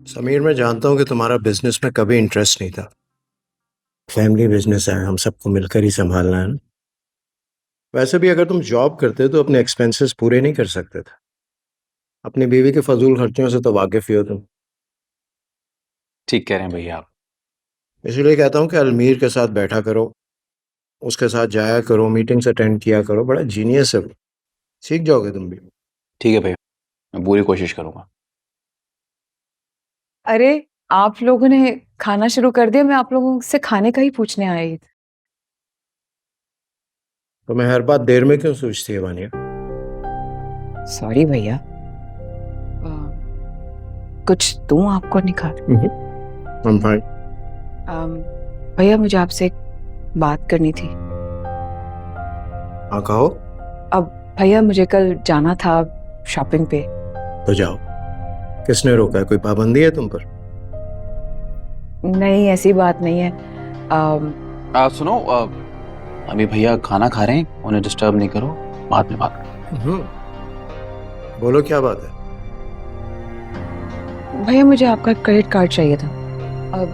समीर, मैं जानता हूँ कि तुम्हारा बिजनेस में कभी इंटरेस्ट नहीं था। फैमिली बिजनेस है, हम सबको मिलकर ही संभालना है ना। वैसे भी अगर तुम जॉब करते तो अपने एक्सपेंसेस पूरे नहीं कर सकते थे। अपनी बीवी के फजूल खर्चों से तो वाकिफ ही हो तुम। ठीक कह रहे हैं भैया आप। इसलिए कहता हूँ कि अलमीर के साथ बैठा करो, उसके साथ जाया करो, मीटिंग्स अटेंड किया करो। बड़ा जीनियस है वो, सीख जाओगे तुम भी। ठीक है भैया, मैं पूरी कोशिश करूंगा। अरे, आप लोगों ने खाना शुरू कर दिया। मैं आप लोगों से खाने का ही पूछने आई थी। तो मैं हर बात देर में क्यों सोचती है वानिया? सॉरी भैया। कुछ दूं आपको निकाल? I'm fine। भैया, मुझे आपसे एक बात करनी थी। हाँ कहो। अब भैया, मुझे कल जाना था शॉपिंग पे। तो जाओ, किसने रोका है? कोई पाबंदी है तुम पर? नहीं, ऐसी बात नहीं है। सुनो, अभी भैया खाना खा रहे हैं, उन्हें डिस्टर्ब नहीं करो, बाद में बात करो। बोलो क्या बात है? भैया, मुझे आपका क्रेडिट कार्ड चाहिए था। अब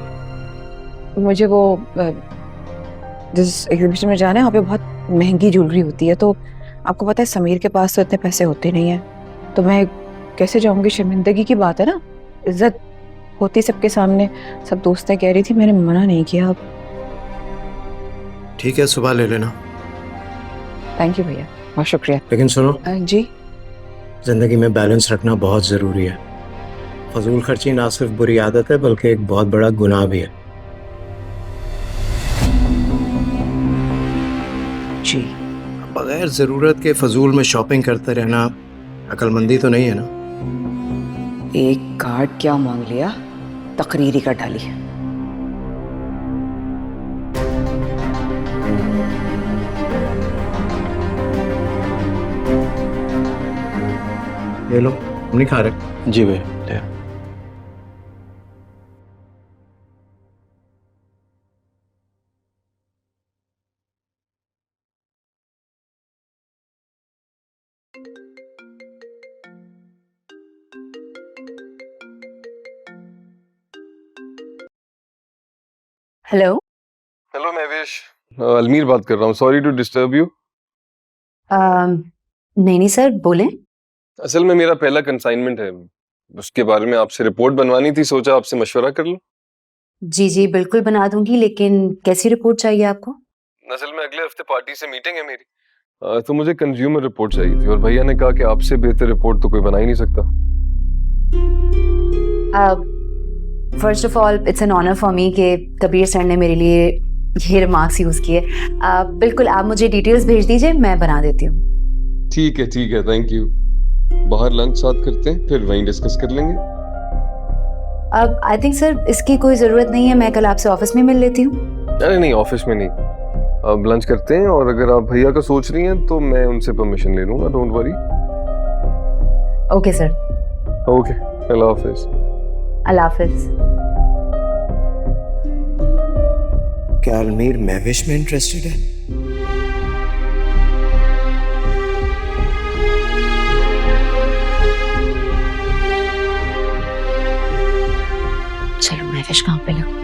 मुझे वो जिस एग्जीबिशन में जाना है, वहाँ पे बहुत महंगी ज्वेलरी होती है। तो आपको पता है समीर के पास तो इतने पैसे होते नहीं हैं। तो मैं कैसे जाऊंगी? शर्मिंदगी की बात है ना। इज्जत होती सबके सामने, सब दोस्तें कह रही थी, मैंने मना नहीं किया। अब ठीक है, सुबह ले लेना। थैंक यू भैया, बहुत शुक्रिया। लेकिन सुनो, जी। जिंदगी में बैलेंस रखना बहुत जरूरी है। फजूल खर्ची ना सिर्फ बुरी आदत है, बल्कि एक बहुत बड़ा गुनाह भी है। जी। बगैर जरूरत के फजूल में शॉपिंग करते रहना अक्लमंदी तो नहीं है ना। एक कार्ड क्या मांग लिया, तकरीरी कर डाली। ये लो, हम नहीं खा रहे। जी भैया, ले। हेलो। हेलो महवेश, अलमीर बात कर रहा हूँ। Sorry to disturb you. नहीं नहीं सर, बोलें। असल में मेरा पहला कंसाइनमेंट है, उसके बारे में आपसे रिपोर्ट बनवानी थी, सोचा आपसे मशवरा कर लूं। जी जी बिल्कुल बना दूंगी, लेकिन कैसी रिपोर्ट चाहिए आपको? असल में अगले हफ्ते पार्टी से मीटिंग है मेरी, तो मुझे कंज्यूमर रिपोर्ट चाहिए थी और भैया ने कहा कि आपसे बेहतर रिपोर्ट तो कोई बना ही नहीं सकता। First of all it's an honour for me कि कबीर सर ने मेरे लिए ये रिमार्क्स यूज किए। बिल्कुल, आप मुझे डिटेल्स भेज दीजिए, मैं बना देती हूँ। ठीक है, थैंक यू। बाहर लंच साथ करते हैं, फिर वहीं डिस्कस कर लेंगे। अब आई थिंक सर इसकी कोई ज़रूरत नहीं है, मैं कल आपसे ऑफिस में मिल लेती हूँ। अरे नहीं, ऑफिस में नहीं, अब लंच करते हैं, और अगर आप भैया का सोच रही हैं तो मैं उनसे परमिशन ले लूंगा, don't worry. Okay sir. Okay, अल्लाह हाफिज। अल्लाह हाफिज। क्या अलमीर महविश में इंटरेस्टेड है? चलो महविश कहाँ पे लगा?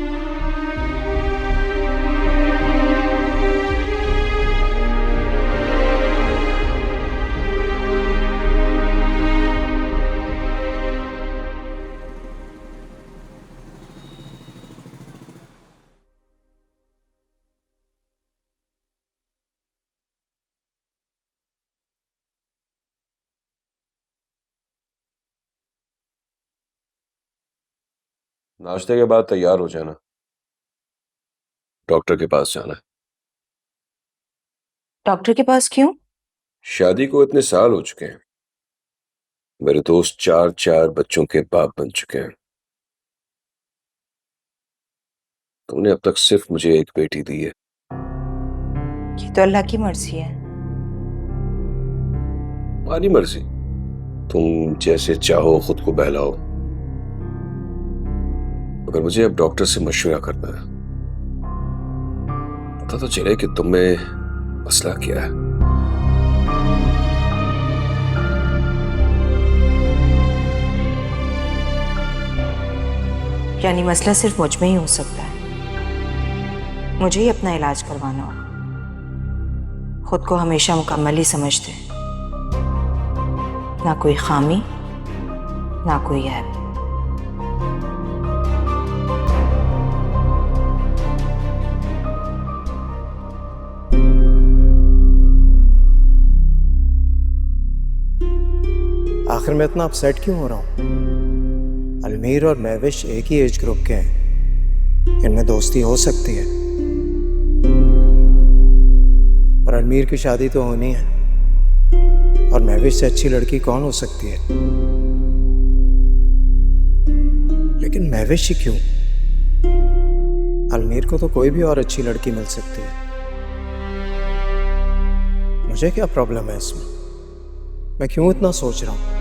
नाश्ते के बाद तैयार हो जाना, डॉक्टर के पास जाना है। डॉक्टर के पास क्यों? शादी को इतने साल हो चुके हैं, मेरे दोस्त चार चार बच्चों के बाप बन चुके हैं। तुमने अब तक सिर्फ मुझे एक बेटी दी है। ये तो अल्लाह की मर्जी है। तुम्हारी मर्जी, तुम जैसे चाहो खुद को बहलाओ, मगर मुझे अब डॉक्टर से मशवरा करना है। पता तो चले कि तुम में मसला क्या है। यानी मसला सिर्फ मुझ में ही हो सकता है। मुझे ही अपना इलाज करवाना हो। खुद को हमेशा मुकम्मल ही समझते, ना कोई खामी ना कोई ऐब। आखिर में इतना अपसेट क्यों हो रहा हूँ? अलमीर और महविश एक ही एज ग्रुप के हैं, इनमें दोस्ती हो सकती है। और अलमीर की शादी तो होनी है, और महविश से अच्छी लड़की कौन हो सकती है? लेकिन महविश ही क्यों? अलमीर को तो कोई भी और अच्छी लड़की मिल सकती है। मुझे क्या प्रॉब्लम है इसमें? मैं क्यों इतना सोच रहा हूँ?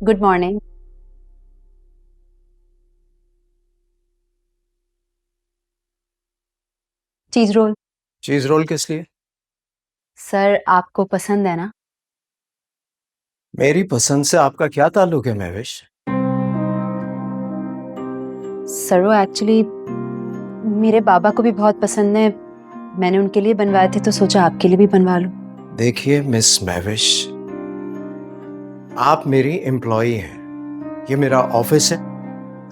Good morning. चीज रोल। चीज रोल किस लिए? सर आपको पसंद है ना? मेरी पसंद से आपका क्या ताल्लुक है महविश? सर वो एक्चुअली मेरे बाबा को भी बहुत पसंद है, मैंने उनके लिए बनवाए थे तो सोचा आपके लिए भी बनवा लूं। देखिए मिस महविश, आप मेरी एम्प्लॉई हैं, ये मेरा ऑफिस है।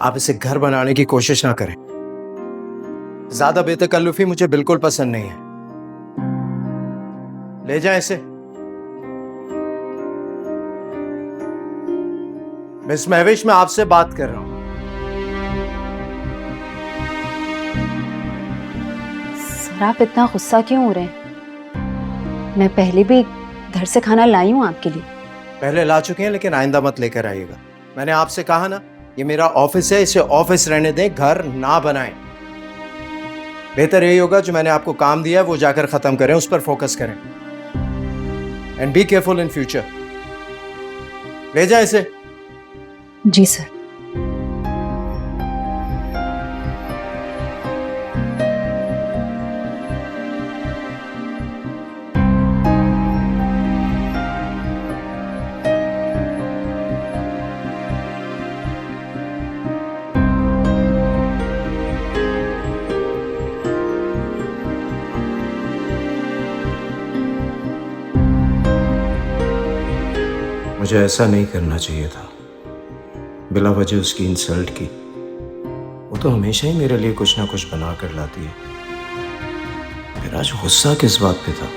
आप इसे घर बनाने की कोशिश ना करें। ज्यादा बेतकल्लुफी मुझे बिल्कुल पसंद नहीं है। ले जाएं इसे। मिस महविश, मैं आपसे बात कर रहा हूं। सर आप इतना गुस्सा क्यों हो रहे हैं? मैं पहले भी घर से खाना लाई हूँ आपके लिए। पहले ला चुके हैं, लेकिन आइंदा मत लेकर आइएगा। मैंने आपसे कहा ना, ये मेरा ऑफिस है, इसे ऑफिस रहने दें, घर ना बनाएं। बेहतर यही होगा जो मैंने आपको काम दिया है वो जाकर खत्म करें, उस पर फोकस करें। And be careful in future. ले जाए इसे। जी सर। मुझे ऐसा नहीं करना चाहिए था, बिला वजह उसकी इंसल्ट की। वो तो हमेशा ही मेरे लिए कुछ ना कुछ बना कर लाती है। मेरा आज गुस्सा किस बात पे था?